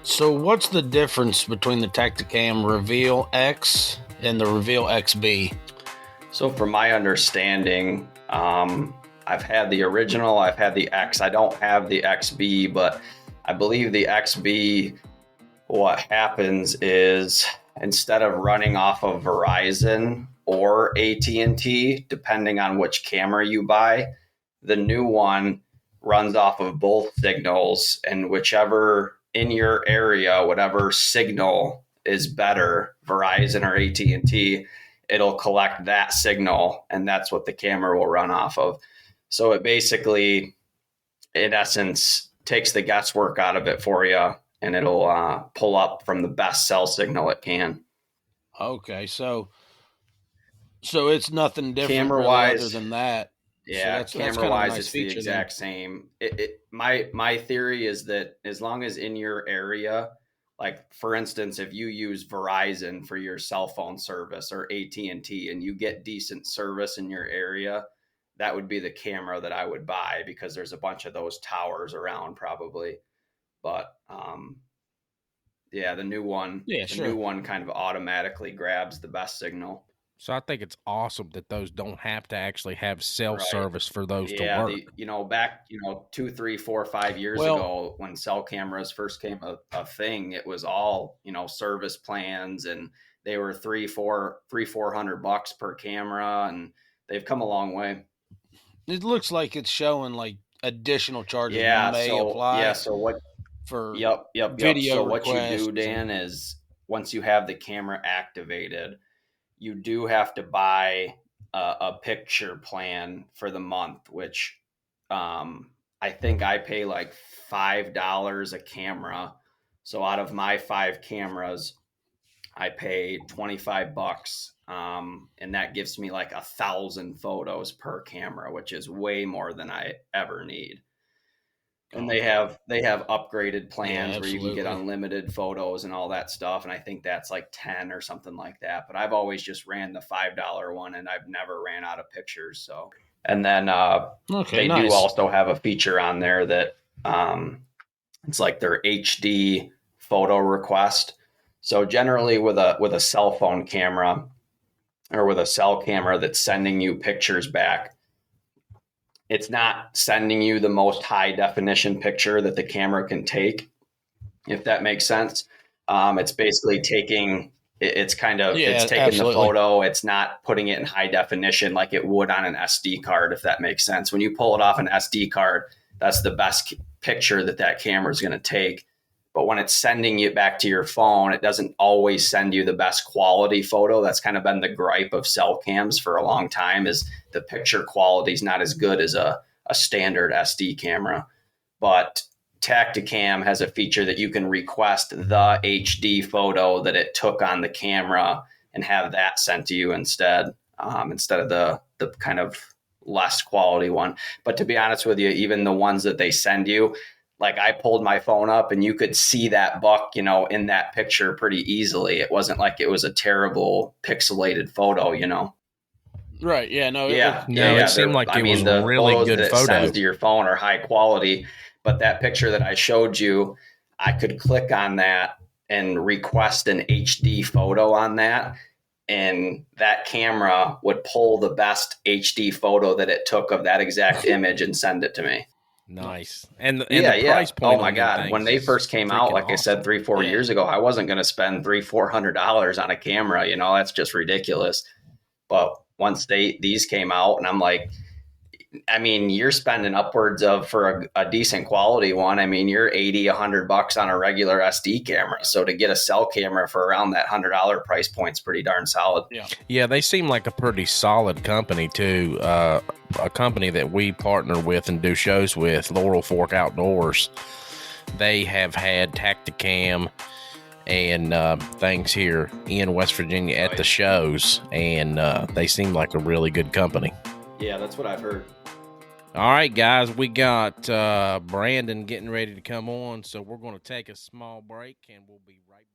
So what's the difference between the Tactacam REVEAL X and the REVEAL XB? So from my understanding, I've had the original, I've had the X. I don't have the XB, but I believe the XB, what happens is instead of running off of Verizon or AT&T, depending on which camera you buy, the new one runs off of both signals, and whichever in your area, whatever signal is better, Verizon or AT&T, it'll collect that signal, and that's what the camera will run off of. So it basically, in essence, takes the guesswork out of it for you, and it'll pull up from the best cell signal it can. Okay, so it's nothing different Camera really other wise, than that. So yeah, that's camera kind of a wise, nice it's the feature exact same. My theory is that as long as in your area, like for instance, if you use Verizon for your cell phone service or AT&T and you get decent service in your area, that would be the camera that I would buy, because there's a bunch of those towers around probably. But yeah, the new one, Yeah, the sure. new one kind of automatically grabs the best signal. So I think it's awesome that those don't have to actually have cell service for those to Yeah, work. back 2, 3, 4, 5 years Well, ago when cell cameras first came a thing, it was all service plans, and they were $400 per camera, and they've come a long way. it looks like it's showing like additional charges Yeah, may so apply what? for Yep. video So what you do, requests. Dan, is once you have the camera activated, you do have to buy a picture plan for the month, which I think I pay like $5 a camera. So out of my 5 cameras, I pay $25, and that gives me like 1,000 photos per camera, which is way more than I ever need. And they have upgraded plans where you can get unlimited photos and all that stuff, and I think that's like 10 or something like that. But I've always just ran the $5 one, and I've never ran out of pictures. So, and then they do also have a feature on there that it's like their HD photo request. So generally with a cell phone camera or with a cell camera that's sending you pictures back, it's not sending you the most high definition picture that the camera can take, if that makes sense. It's basically taking it's taking the photo. It's not putting it in high definition like it would on an SD card, if that makes sense. When you pull it off an SD card, that's the best picture that camera is going to take. But when it's sending it back to your phone, it doesn't always send you the best quality photo. That's kind of been the gripe of cell cams for a long time, is the picture quality is not as good as a standard SD camera. But Tactacam has a feature that you can request the HD photo that it took on the camera and have that sent to you instead of the kind of less quality one. But to be honest with you, even the ones that they send you, like I pulled my phone up and you could see that buck, in that picture pretty easily. It wasn't like it was a terrible pixelated photo, Right. Yeah. No. It seemed like it was a really good photo. Sends to your phone are high quality, but that picture that I showed you, I could click on that and request an HD photo on that, and that camera would pull the best HD photo that it took of that exact image and send it to me. Nice. And the price point. Oh my God. When they first came out, like I said, 3-4 years ago, I wasn't going to spend $300-$400 on a camera. That's just ridiculous. But once these came out, and I'm like, you're spending upwards of, for a decent quality one, you're $80-$100 on a regular SD camera. So to get a cell camera for around that $100 price point is pretty darn solid. Yeah, they seem like a pretty solid company too. A company that we partner with and do shows with, Laurel Fork Outdoors. They have had Tactacam and things here in West Virginia at the shows, and they seem like a really good company. Yeah, that's what I've heard. All right, guys, we got Brandon getting ready to come on, so we're going to take a small break, and we'll be right back.